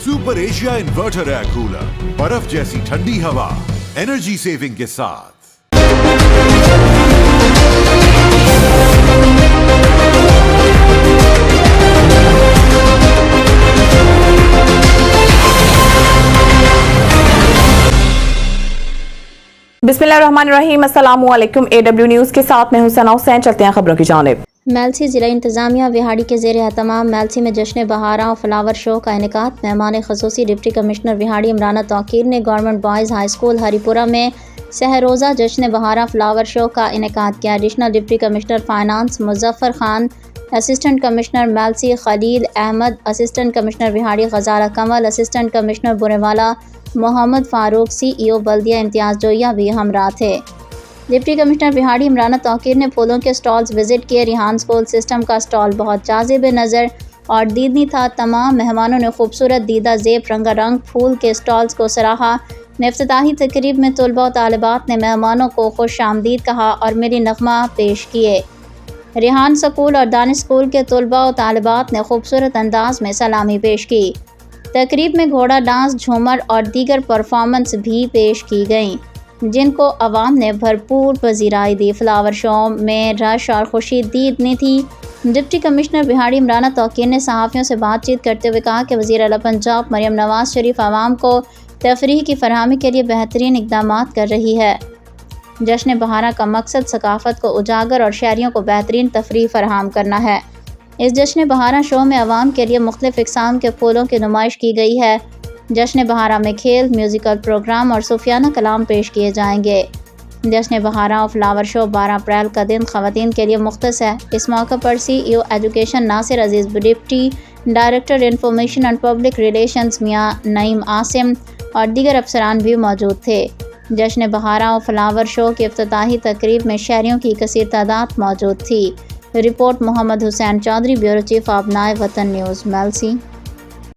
Super Asia inverter air cooler, बर्फ जैसी ठंडी हवा, एनर्जी सेविंग के साथ। बिस्मिल्लाहिर्रहमानिर्रहीम, अस्सलामु अलैकुम। AW न्यूज़ के साथ मैं हूं सना हुसैन। चलते हैं खबरों की जानिब। मेलसी ज़िला इंतज़ामिया विहाड़ी के ज़ेर एहतमाम मेलसी में जश्न बहारा और फ्लावर शो का इनेकाद। मेहमान ख़ुसूसी डिप्टी कमिश्नर विहाड़ी इमराना तौकीर ने government boys high school Haripura में सहरोज़ा जश्न बहारा फ्लावर शो का इनेकाद किया। Additional deputy commissioner finance Muzaffar Khan, assistant commissioner Mailsi Khalil Ahmed, assistant commissioner Vehari Ghazara Kamal, assistant commissioner Burewala Mohammad Farooq, CEO बल्दिया इम्तियाज़ जोया भी हमरा थे। डिप्टी कमिश्नर विहाड़ी इमराना तौकीर ने फूलों के स्टॉल्स विज़िट किए। रिहान स्कूल सिस्टम का स्टॉल बहुत जाज़िब नज़र और दीदनी था। तमाम मेहमानों ने खूबसूरत दीदा ज़ेब रंगारंग फूल के स्टॉल्स को सराहा। इफ्तिताही तकरीब में तलबा व तालिबात ने मेहमानों को खुश आमदीद कहा और मेरी नगमा पेश किए। रिहान स्कूल और दानिश स्कूल के तलबा व तालिबात ने खूबसूरत अंदाज में सलामी पेश की। तकरीब में घोड़ा डांस, झूमर और दीगर परफॉर्मेंस भी पेश की गईं, जिनको अवाम ने भरपूर पजीराई दी। फ्लावर शो में रश और खुशी दीदनी थी। डिप्टी कमिश्नर विहाड़ी इमराना तौकीर ने सहाफ़ियों से बातचीत करते हुए कहा कि वज़ीर आला पंजाब मरियम नवाज शरीफ आवाम को तफरीह की फराहमी के लिए बेहतरीन इक़दामात कर रही है। जश्न बहारा का मकसद सकाफ़त को उजागर और शहरियों को बेहतरीन तफरीह फराहम करना है। इस जश्न बहारा शो में आवाम के लिए मुख्तलिफ़ इक़साम के फूलों की नुमाइश की गई है। जश्न बहारा में खेल, म्यूज़िकल प्रोग्राम और सूफियाना कलाम पेश किए जाएंगे। जश्न बहारा और फ्लावर शो 12 अप्रैल का दिन ख़वातीन के लिए मुख्तस है। इस मौके पर CEO education Nasir Aziz, deputy director information and public relations Mian Naeem Asim और दीगर अफसरान भी मौजूद थे। जश्न बहारा और फ्लावर शो की इफ्तिताही तकरीब में शहरियों की कसीर तादाद मौजूद थी। Report Mohammad Hussain Chaudhry, bureau chief of Naye Watan news, Mailsi.